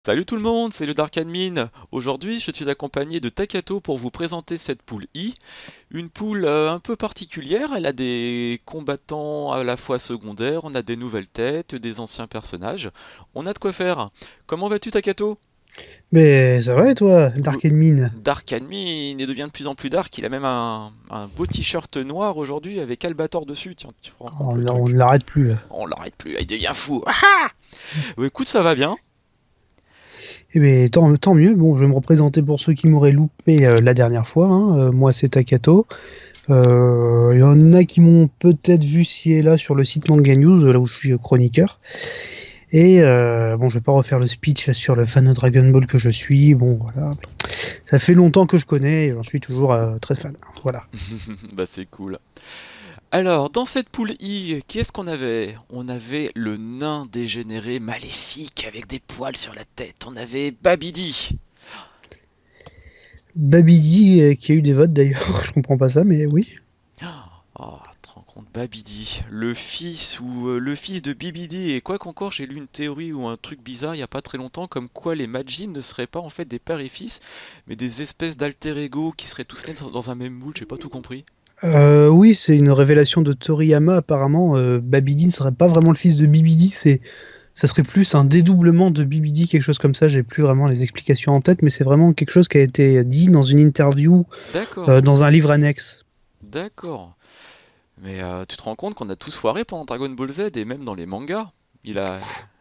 Salut tout le monde, c'est le Dark Admin. Aujourd'hui, je suis accompagné de Takato pour vous présenter cette poule I. Une poule un peu particulière, elle a des combattants à la fois secondaires, on a des nouvelles têtes, des anciens personnages. On a de quoi faire. Comment vas-tu Takato? Mais ça va et toi, Le Dark Admin? Dark Admin il devient de plus en plus dark, il a même un beau t-shirt noir aujourd'hui avec Albator dessus, tiens, tu te rends compte le On truc. ne l'arrête plus là. On l'arrête plus, il devient fou. Écoute, ça va bien. Eh bien, tant mieux. Bon, je vais me représenter pour ceux qui m'auraient loupé la dernière fois, hein. Moi, c'est Takato. Il y en a qui m'ont peut-être vu ci et là sur le site Manga News, là où je suis chroniqueur. Et bon, je vais pas refaire le speech sur le fan de Dragon Ball que je suis. Bon, voilà. Ça fait longtemps que je connais et j'en suis toujours très fan. Voilà. Bah c'est cool. Alors, dans cette poule I, qui est-ce qu'on avait? On avait le nain dégénéré maléfique avec des poils sur la tête. On avait Babidi. Babidi, qui a eu des votes d'ailleurs, je comprends pas ça, mais oui. Oh, tu te rends compte, Babidi, le fils de Bibidi. Et quoi qu'encore, j'ai lu une théorie ou un truc bizarre il y a pas très longtemps, comme quoi les Majin ne seraient pas en fait des pères et fils, mais des espèces d'alter ego qui seraient tous nés dans un même moule. J'ai pas tout compris. Oui, c'est une révélation de Toriyama. Apparemment, Babidi ne serait pas vraiment le fils de Bibidi, ça serait plus un dédoublement de Bibidi, quelque chose comme ça. J'ai plus vraiment les explications en tête, mais c'est vraiment quelque chose qui a été dit dans une interview, D'accord, dans un livre annexe. d'accord. Mais tu te rends compte qu'on a tous foiré pendant Dragon Ball Z et même dans les mangas. Il a,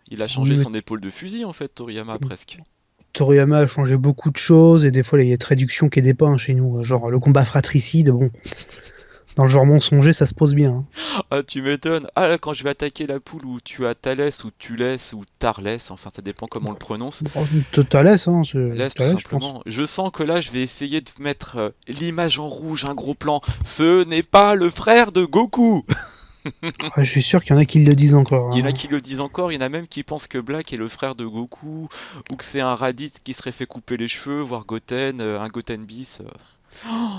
il a changé Mais son épaule de fusil en fait, Toriyama presque. Toriyama a changé beaucoup de choses, et des fois, il y a des traductions qui aident pas chez nous. Genre le combat fratricide, bon, dans le genre mensonger, ça se pose bien, hein. Ah, tu m'étonnes. Ah là, quand je vais attaquer la poule où tu as Thalès ou Tulès ou Tarlès, enfin ça dépend comment on le prononce. Bon, Thalès, hein, Thalès tout Thalès, je pense. simplement. Je sens que là, je vais essayer de mettre l'image en rouge, un gros plan. Ce n'est pas le frère de Goku. Ah, je suis sûr qu'il y en a qui le disent encore, Il y en a hein. qui le disent encore, il y en a même qui pensent que Black est le frère de Goku, ou que c'est un Raditz qui serait fait couper les cheveux, voire Goten, un Goten bis.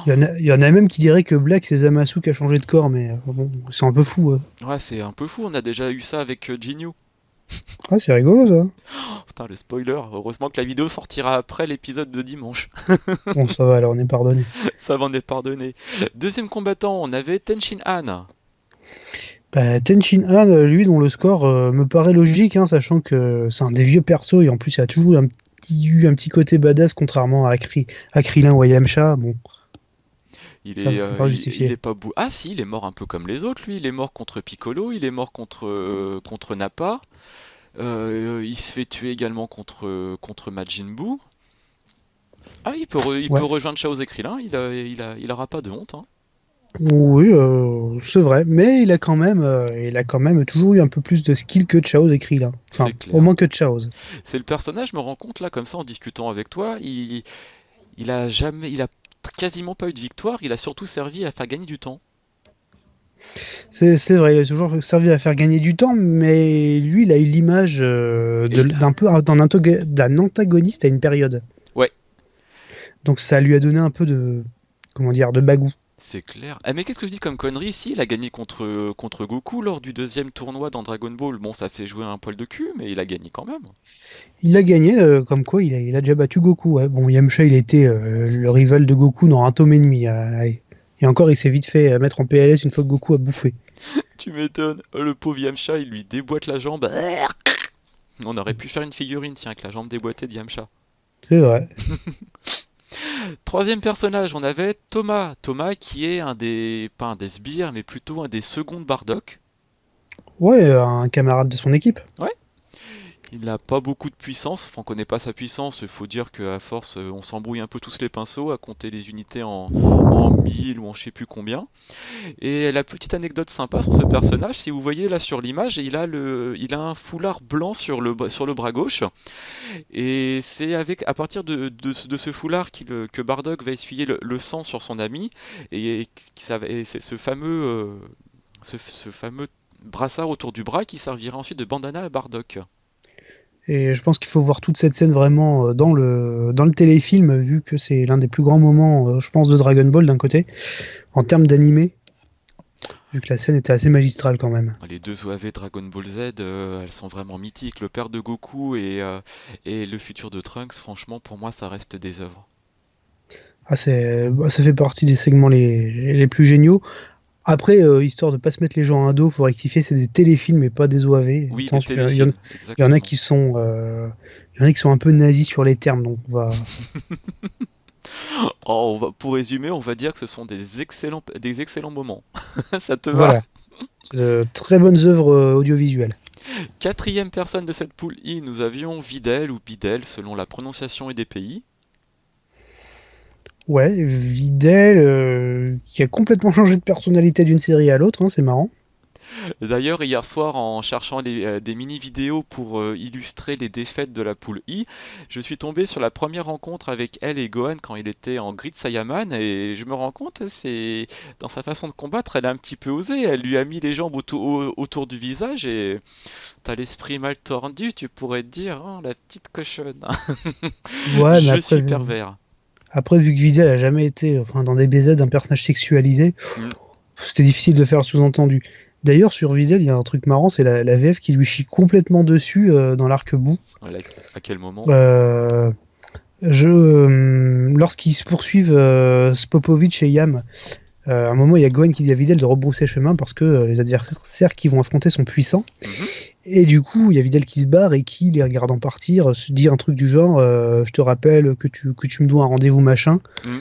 Il y en a même qui diraient que Black, c'est Zamasu qui a changé de corps, mais bon, c'est un peu fou. Ouais, c'est un peu fou, on a déjà eu ça avec Jinyu. Ah, c'est rigolo ça. Putain, le spoiler, heureusement que la vidéo sortira après l'épisode de dimanche. Bon, ça va, alors on est pardonné. Ça m'en est pardonné. Deuxième combattant, on avait Tenshin Han. Bah, Tenshin Han, lui, dont le score me paraît logique, hein, sachant que c'est un des vieux persos, et en plus, il a toujours eu un petit côté badass, contrairement à Krillin ou à Yamcha. Bon, ça me paraît Il est justifié. pas beau. Ah si, il est mort un peu comme les autres, lui. Il est mort contre Piccolo, il est mort contre Nappa. Il se fait tuer également contre Majin Buu. Ah, il peut Ouais. rejoindre Chaos et Krillin, il aura pas de honte, hein. Oui, c'est vrai, mais il a quand même toujours eu un peu plus de skill que Chaos et Krillin. C'est Enfin, au clair. moins que Chaos. C'est le personnage, je me rends compte là, comme ça, en discutant avec toi, il a quasiment pas eu de victoire, il a surtout servi à faire gagner du temps. C'est vrai, il a toujours servi à faire gagner du temps, mais lui, il a eu l'image Et d'un peu d'un antagoniste à une période. ouais, Donc ça lui a donné un peu de, comment dire, de bagou. c'est clair. Ah, mais qu'est-ce que je dis comme connerie? Si, il a gagné contre Goku lors du deuxième tournoi dans Dragon Ball. Bon, ça s'est joué à un poil de cul, mais il a gagné quand même. Il a gagné, comme quoi il a déjà battu Goku. Ouais. Bon, Yamcha, il était le rival de Goku dans un tome et demi. Et encore, il s'est vite fait mettre en PLS une fois que Goku a bouffé. Tu m'étonnes. Le pauvre Yamcha, il lui déboîte la jambe. On aurait pu faire une figurine, tiens, avec la jambe déboîtée de Yamcha. C'est vrai. Troisième personnage, on avait Thomas. Thomas qui est pas un des sbires, mais plutôt un des secondes Bardock. Ouais, un camarade de son équipe. Ouais. Il n'a pas beaucoup de puissance, enfin on connaît pas sa puissance, il faut dire qu'à force on s'embrouille un peu tous les pinceaux à compter les unités en 1000 ou en je sais plus combien. Et la petite anecdote sympa sur ce personnage, si vous voyez là sur l'image, il a un foulard blanc sur le bras gauche. Et c'est à partir de ce foulard que Bardock va essuyer le sang sur son ami. Et c'est ce fameux brassard autour du bras qui servira ensuite de bandana à Bardock. Et je pense qu'il faut voir toute cette scène vraiment dans le téléfilm, vu que c'est l'un des plus grands moments, je pense, de Dragon Ball d'un côté, en termes d'animé. vu que la scène était assez magistrale quand même. Les deux OAV Dragon Ball Z, elles sont vraiment mythiques. Le père de Goku et le futur de Trunks, franchement, pour moi, ça reste des œuvres. Ah, ça fait partie des segments les plus géniaux. Après, histoire de pas se mettre les gens à dos, faut rectifier, c'est des téléfilms et pas des OAV. Oui, des Attention, téléfilms, il y en a exactement. qui sont, il y en a qui sont un peu nazis sur les termes, donc Pour résumer, on va dire que ce sont des excellents moments. Ça te va? voilà. C'est de très bonnes œuvres audiovisuelles. Quatrième personne de cette poule I, nous avions Videl ou Bidel selon la prononciation et des pays. Ouais, Videl, qui a complètement changé de personnalité d'une série à l'autre, hein, c'est marrant. D'ailleurs, hier soir, en cherchant des mini-vidéos pour illustrer les défaites de la poule I, je suis tombé sur la première rencontre avec elle et Gohan quand il était en Grid Saiyaman, et je me rends compte, c'est dans sa façon de combattre, elle a un petit peu osé. Elle lui a mis les jambes autour du visage et t'as l'esprit mal tordu, tu pourrais te dire, oh, la petite cochonne. Ouais, mais Je suis pervers. après, vu que Videl a jamais été, enfin, dans des BZ, un personnage sexualisé, Hmm. c'était difficile de faire le sous-entendu. D'ailleurs, sur Videl, il y a un truc marrant, c'est la VF qui lui chie complètement dessus dans l'arc-bout. Voilà, à quel moment? Euh, Lorsqu'ils se poursuivent Spopovich et Yam, à un moment, il y a Gohan qui dit à Videl de rebrousser chemin parce que les adversaires qui vont affronter sont puissants. Mhm. Et du coup, il y a Videl qui se barre et qui, les regardant partir, se dit un truc du genre je te rappelle que tu me dois un rendez-vous machin. Mhm.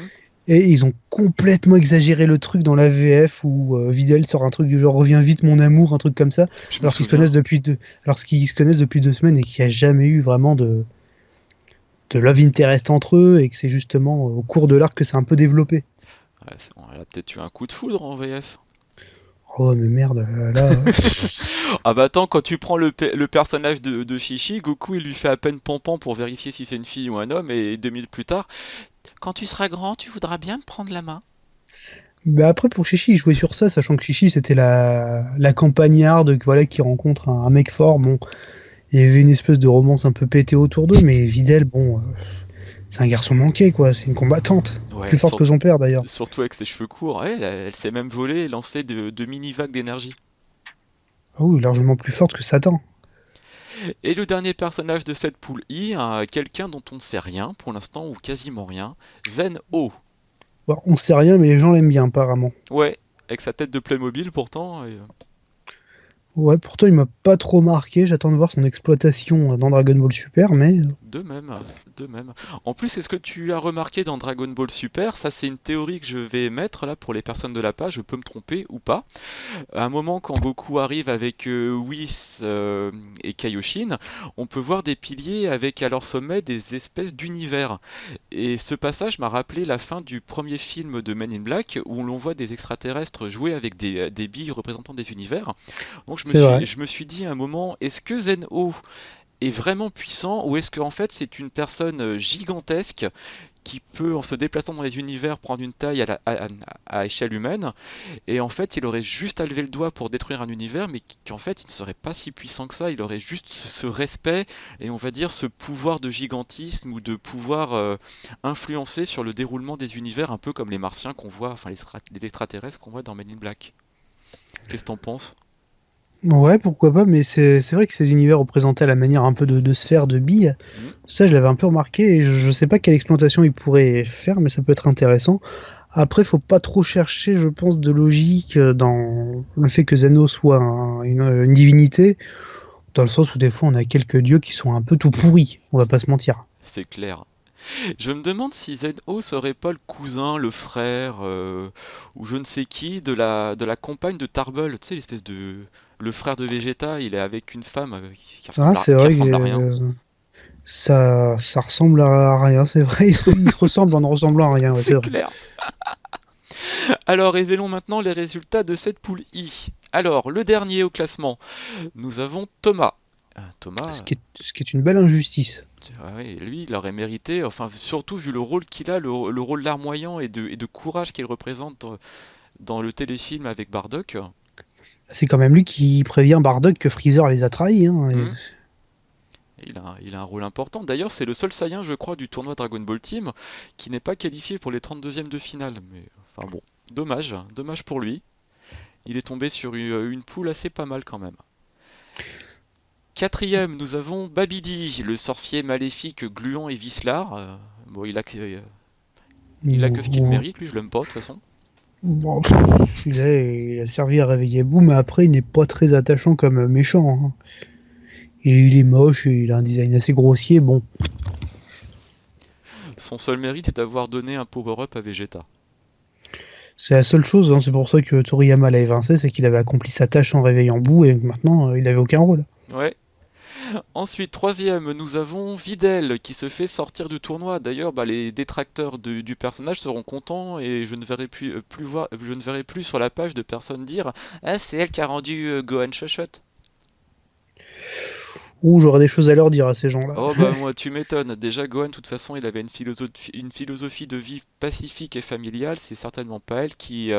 Et ils ont complètement exagéré le truc dans la VF où Videl sort un truc du genre reviens vite mon amour, un truc comme ça, Je me souviens. alors qu'ils se connaissent depuis 2 semaines et qu'il n'y a jamais eu vraiment de love interest entre eux et que c'est justement au cours de l'arc que c'est un peu développé. Ouais, elle a peut-être eu un coup de foudre en VF. Oh mais merde, là. Ah bah attends, quand tu prends le personnage de Shishi, Goku il lui fait à peine pompon pour vérifier si c'est une fille ou un homme, et 2 minutes plus tard, quand tu seras grand, tu voudras bien me prendre la main. Mais après pour Chichi, il jouait sur ça, sachant que Chichi c'était la campagnarde voilà, qui rencontre un mec fort. Bon, il y avait une espèce de romance un peu pétée autour d'eux, mais Videl, bon, c'est un garçon manqué quoi, c'est une combattante. Plus Ouais, forte que son père d'ailleurs. surtout avec ses cheveux courts. Ouais, elle s'est même volée et lancé de mini-vagues d'énergie. Ah oui, largement plus forte que Satan. Et le dernier personnage de cette poule I, quelqu'un dont on ne sait rien pour l'instant, ou quasiment rien, Zen O. Bon, on sait rien, mais les gens l'aiment bien apparemment. Ouais, avec sa tête de Playmobil pourtant. Ouais, pourtant il m'a pas trop marqué, j'attends de voir son exploitation dans Dragon Ball Super, mais De même, de même. En plus, est-ce que tu as remarqué dans Dragon Ball Super, ça c'est une théorie que je vais mettre là pour les personnes de la page, je peux me tromper ou pas. À un moment, quand Goku arrive avec Whis et Kaioshin, on peut voir des piliers avec à leur sommet des espèces d'univers. Et ce passage m'a rappelé la fin du premier film de Men in Black, où l'on voit des extraterrestres jouer avec des billes représentant des univers. Donc c'est vrai. je me suis dit à un moment, est-ce que Zen-O est vraiment puissant, ou est-ce qu'en fait c'est une personne gigantesque qui peut, en se déplaçant dans les univers, prendre une taille à échelle humaine, et en fait il aurait juste à lever le doigt pour détruire un univers, mais qu'en fait il ne serait pas si puissant que ça, il aurait juste ce respect et on va dire ce pouvoir de gigantisme ou de pouvoir influencer sur le déroulement des univers, un peu comme les martiens qu'on voit, enfin les extraterrestres qu'on voit dans Men in Black. Qu'est-ce que t'en penses? Ouais, pourquoi pas, mais c'est vrai que ces univers représentés à la manière un peu de sphère, de bille, Hmm. ça je l'avais un peu remarqué et je sais pas quelle exploitation ils pourraient faire, mais ça peut être intéressant. Après, faut pas trop chercher, je pense, de logique dans le fait que Zeno soit une divinité, dans le sens où des fois on a quelques dieux qui sont un peu tout pourris, on va pas se mentir. C'est clair. Je me demande si Zen-O serait pas le cousin, le frère, ou je ne sais qui, de la compagne de Tarbell, tu sais, l'espèce de... Le frère de Vegeta, il est avec une femme Ah, c'est qui vrai que ressemble à rien. ça ressemble à rien, c'est vrai, ils se ressemblent en ne ressemblant à rien, ouais, c'est C'est vrai. clair. Alors, révélons maintenant les résultats de cette poule I. Alors, le dernier au classement, nous avons Thomas. Thomas, Ce qui est une belle injustice. ah oui, lui, il aurait mérité, enfin, surtout vu le rôle qu'il a, le rôle larmoyant et de courage qu'il représente dans le téléfilm avec Bardock. C'est quand même lui qui prévient Bardock que Freezer les a trahis, hein, Hmm. Il a un rôle important. D'ailleurs, c'est le seul Saiyan, je crois, du tournoi Dragon Ball Team qui n'est pas qualifié pour les 32e de finale. Mais enfin bon, dommage, dommage pour lui. Il est tombé sur une poule assez pas mal quand même. Quatrième, nous avons Babidi, le sorcier maléfique gluant et vicelard. Bon, il a que ce qu'il Ou- mérite, lui, je l'aime pas de toute façon. Bon, il a servi à réveiller Boom, mais après, il n'est pas très attachant comme méchant, hein. Et il est moche, et il a un design assez grossier. Bon, Son seul mérite est d'avoir donné un power-up à Vegeta. c'est la seule chose, hein. C'est pour ça que Toriyama l'a évincé, c'est qu'il avait accompli sa tâche en réveillant Boo, et maintenant, il avait aucun rôle. Ouais. Ensuite, troisième, nous avons Videl qui se fait sortir du tournoi. D'ailleurs, bah, les détracteurs du personnage seront contents et je ne verrai je ne verrai plus sur la page de personnes dire ah, c'est elle qui a rendu Gohan Chuchot. Ouh, j'aurais des choses à leur dire à ces gens-là. Oh bah moi tu m'étonnes. Déjà Gohan, de toute façon, il avait une philosophie de vie pacifique et familiale. C'est certainement pas elle qui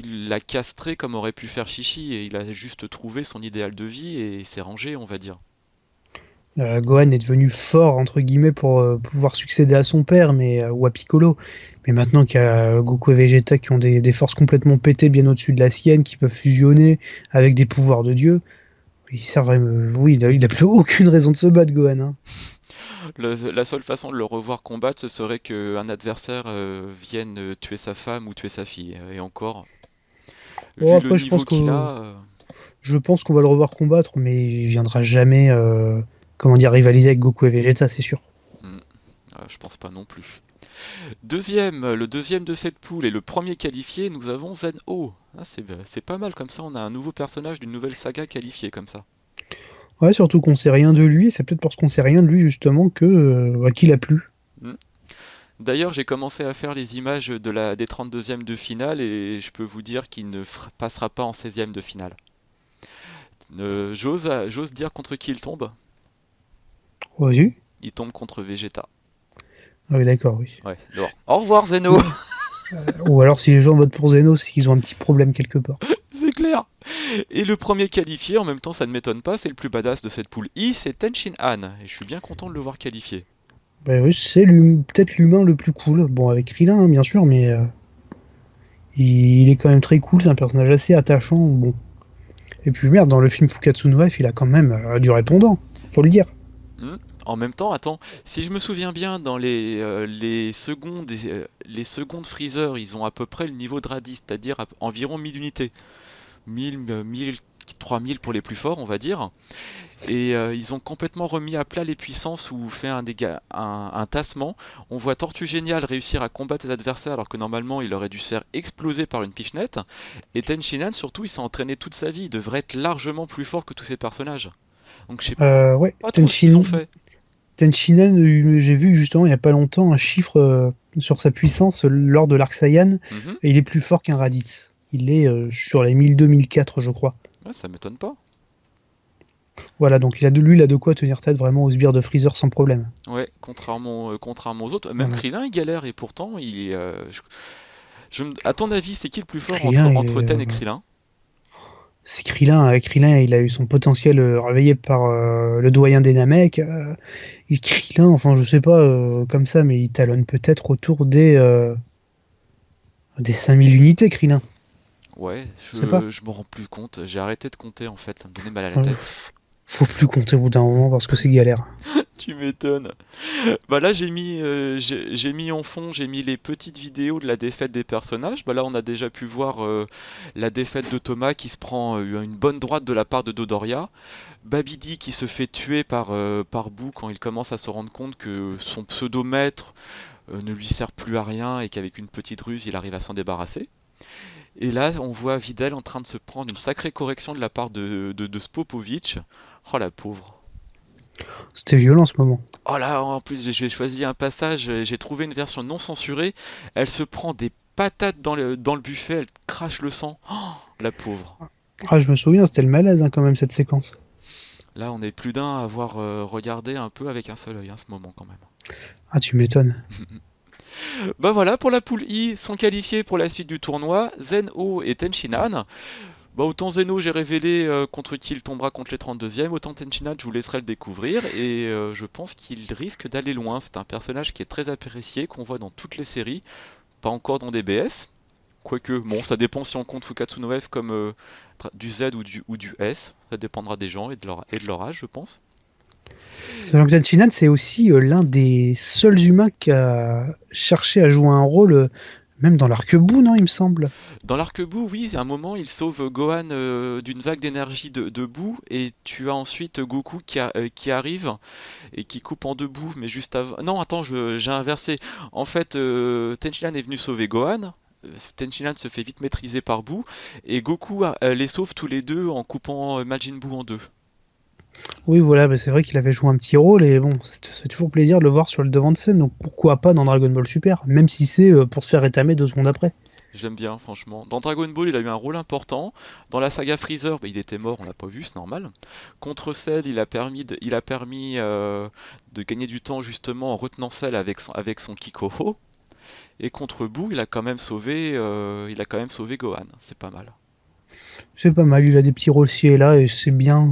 l'a castré comme aurait pu faire Chichi. Et il a juste trouvé son idéal de vie et s'est rangé, on va dire. Gohan est devenu fort, entre guillemets, pour pouvoir succéder à son père, ou à Piccolo. Mais maintenant qu'il y a Goku et Vegeta qui ont des forces complètement pétées, bien au-dessus de la sienne, qui peuvent fusionner avec des pouvoirs de Dieu, il sert vraiment. Oui, il a plus aucune raison de se battre, Gohan, hein. La seule façon de le revoir combattre, ce serait qu'un adversaire vienne tuer sa femme ou tuer sa fille. Et encore, Bon, vu le après, niveau qu'il a, je pense qu'on va le revoir combattre, mais il viendra jamais, comment dire, rivaliser avec Goku et Vegeta, c'est sûr. hmm, je pense pas non plus. Le deuxième de cette poule et le premier qualifié, nous avons Zen-Oh. Ah, c'est pas mal comme ça, on a un nouveau personnage d'une nouvelle saga qualifié comme ça. Ouais, surtout qu'on sait rien de lui, et c'est peut-être parce qu'on sait rien de lui, justement, qu'il a plu. Hmm. D'ailleurs, j'ai commencé à faire les images des 32e de finale et je peux vous dire qu'il ne passera pas en 16e de finale. J'ose dire contre qui il tombe? Vas-y. Il tombe contre Vegeta. Ah oui, d'accord, oui. Ouais, bon. Au revoir Zeno, Ou alors, si les gens votent pour Zeno, c'est qu'ils ont un petit problème quelque part. c'est clair. Et le premier qualifié, en même temps, ça ne m'étonne pas, c'est le plus badass de cette poule I, c'est Tenshin Han. Et je suis bien content de le voir qualifié. Bah oui, c'est peut-être l'humain le plus cool. Bon, avec Krillin, hein, bien sûr, mais il est quand même très cool. C'est un personnage assez attachant. Bon. Et puis, merde, dans le film Fukatsu no F, il a quand même du répondant. Faut le dire. Hmm. En même temps, attends, si je me souviens bien, dans les secondes Freezer, ils ont à peu près le niveau de Raditz, c'est-à-dire environ 1000 unités. 1000, 3000 pour les plus forts, on va dire. Et ils ont complètement remis à plat les puissances ou fait un tassement. On voit Tortue Génial réussir à combattre ses adversaires alors que normalement il aurait dû se faire exploser par une pichenette. Et Tenshinhan surtout il s'est entraîné toute sa vie, il devrait être largement plus fort que tous ces personnages. Donc je sais Ouais, pas trop ce qu'ils ont fait. Tenshinhan, j'ai vu justement il y a pas longtemps un chiffre sur sa puissance lors de l'arc Saiyan, Mhm. et il est plus fort qu'un Raditz. Il est sur les 1002-1004, je crois. Ouais, ça m'étonne pas. Voilà, donc lui, il a de quoi tenir tête vraiment aux sbires de Freezer sans problème. Ouais, contrairement aux autres, même Voilà. Krillin il galère et pourtant à ton avis c'est qui le plus fort Krillin, entre Ten et Krillin? c'est Krillin. Krillin, il a eu son potentiel réveillé par le doyen des Namek. Et Krillin, enfin, je sais pas comme ça, mais il talonne peut-être autour des 5000 unités, Krillin. Ouais, Je sais pas. je me rends plus compte, j'ai arrêté de compter en fait, ça me donnait mal à la Enfin, tête. faut plus compter au bout d'un moment parce que c'est galère. Tu m'étonnes. Bah là j'ai mis en fond, j'ai mis les petites vidéos de la défaite des personnages. Bah là on a déjà pu voir la défaite de Thomas qui se prend une bonne droite de la part de Dodoria. Babidi qui se fait tuer par Boo quand il commence à se rendre compte que son pseudomètre ne lui sert plus à rien et qu'avec une petite ruse il arrive à s'en débarrasser. Et là on voit Videl en train de se prendre une sacrée correction de la part de Spopovich. Oh la pauvre. C'était violent ce moment. Oh là, en plus, j'ai choisi un passage, j'ai trouvé une version non censurée. Elle se prend des patates dans le buffet, elle crache le sang. Oh, la pauvre. Ah, je me souviens, c'était le malaise hein, quand même cette séquence. Là, on est plus d'un à avoir regardé un peu avec un seul œil, hein, ce moment quand même. Ah, tu m'étonnes. Bah voilà, pour la poule I, sont qualifiés pour la suite du tournoi Zen-Oh et Tenshinhan. Bah autant Zeno, j'ai révélé contre qui il tombera contre les 32e, autant Tenshinhan, je vous laisserai le découvrir, et je pense qu'il risque d'aller loin. C'est un personnage qui est très apprécié, qu'on voit dans toutes les séries, pas encore dans DBS, Quoique, bon, ça dépend si on compte Fukatsu no F comme du Z ou du S. Ça dépendra des gens et de leur âge, je pense. Sachant que Tenshinhan, c'est aussi l'un des seuls humains qui a cherché à jouer un rôle, même dans l'arc-bout, non, il me semble. Dans l'arc-bout, oui, à un moment, il sauve Gohan d'une vague d'énergie de boue, et tu as ensuite Goku qui arrive et qui coupe en deux bouts, mais juste avant. Non, attends, j'ai inversé. En fait, Tenshinhan est venu sauver Gohan. Tenshinhan se fait vite maîtriser par Boo, et Goku les sauve tous les deux en coupant Majin Buu en deux. Oui, voilà, bah, c'est vrai qu'il avait joué un petit rôle, et bon, c'est toujours plaisir de le voir sur le devant de scène, donc pourquoi pas dans Dragon Ball Super, même si c'est pour se faire étamer 2 secondes après. J'aime bien, franchement. Dans Dragon Ball, il a eu un rôle important. Dans la saga Freezer, bah, il était mort, on l'a pas vu, c'est normal. Contre Cell, il a permis de gagner du temps justement en retenant Cell avec son Kikoho. Et contre Boo, il a quand même sauvé Gohan. C'est pas mal. C'est pas mal, il a des petits rôles ci et là, et c'est bien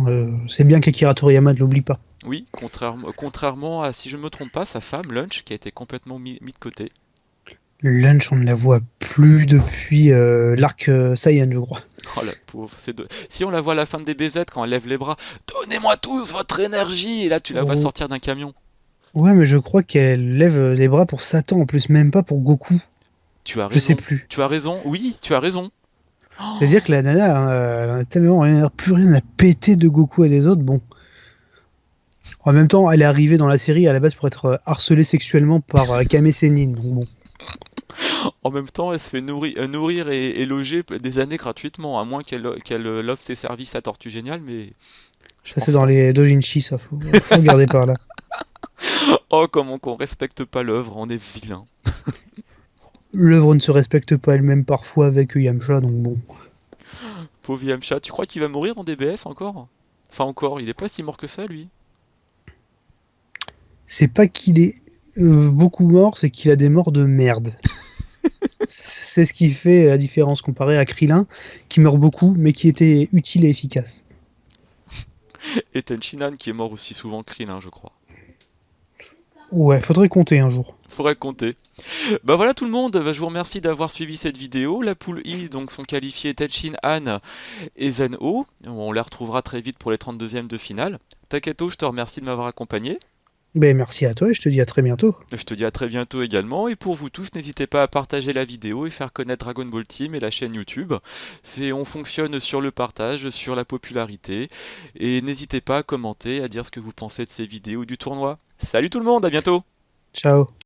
qu'Akira Toriyama ne l'oublie pas. Oui, contrairement à, si je ne me trompe pas, sa femme, Lunch, qui a été complètement mis de côté. Lunch, on ne la voit plus depuis l'arc Saiyan, je crois. Oh la pauvre. Si on la voit à la fin de DBZ, quand elle lève les bras, donnez-moi tous votre énergie! Et là, tu la vois Oh, sortir d'un camion. ouais, mais je crois qu'elle lève les bras pour Satan en plus, même pas pour Goku. Tu as Je sais raison. plus. Tu as raison. Oui, tu as raison. Oh, C'est-à-dire que la nana, hein, elle en a tellement plus rien à péter de Goku et des autres. Bon, en même temps, elle est arrivée dans la série à la base pour être harcelée sexuellement par Kame Sennin. Donc bon, en même temps, elle se fait nourrir et loger des années gratuitement, à moins qu'elle offre ses services à Tortue Géniale, mais je ça c'est pense dans pas. les dojinshi, ça faut regarder par là. Oh, comment qu'on respecte pas l'œuvre, on est vilain. L'œuvre ne se respecte pas elle-même parfois avec Yamcha, donc bon. Pauvre Yamcha, tu crois qu'il va mourir dans DBS encore? Enfin encore, il est pas si mort que ça, lui. C'est pas qu'il est beaucoup mort, c'est qu'il a des morts de merde. C'est ce qui fait la différence comparé à Krillin, qui meurt beaucoup, mais qui était utile et efficace. Et Tenshinhan qui est mort aussi souvent que Krillin, je crois. Ouais, faudrait compter un jour. Faudrait compter. Bah voilà tout le monde, bah, je vous remercie d'avoir suivi cette vidéo. La poule I donc sont qualifiés Tenshinhan et Zen-Oh. On les retrouvera très vite pour les 32e de finale. Taketo, je te remercie de m'avoir accompagné. Ben, merci à toi et je te dis à très bientôt. Je te dis à très bientôt également. Et pour vous tous, n'hésitez pas à partager la vidéo et faire connaître Dragon Ball Team et la chaîne YouTube. On fonctionne sur le partage, sur la popularité. Et n'hésitez pas à commenter, à dire ce que vous pensez de ces vidéos du tournoi. Salut tout le monde, à bientôt! Ciao.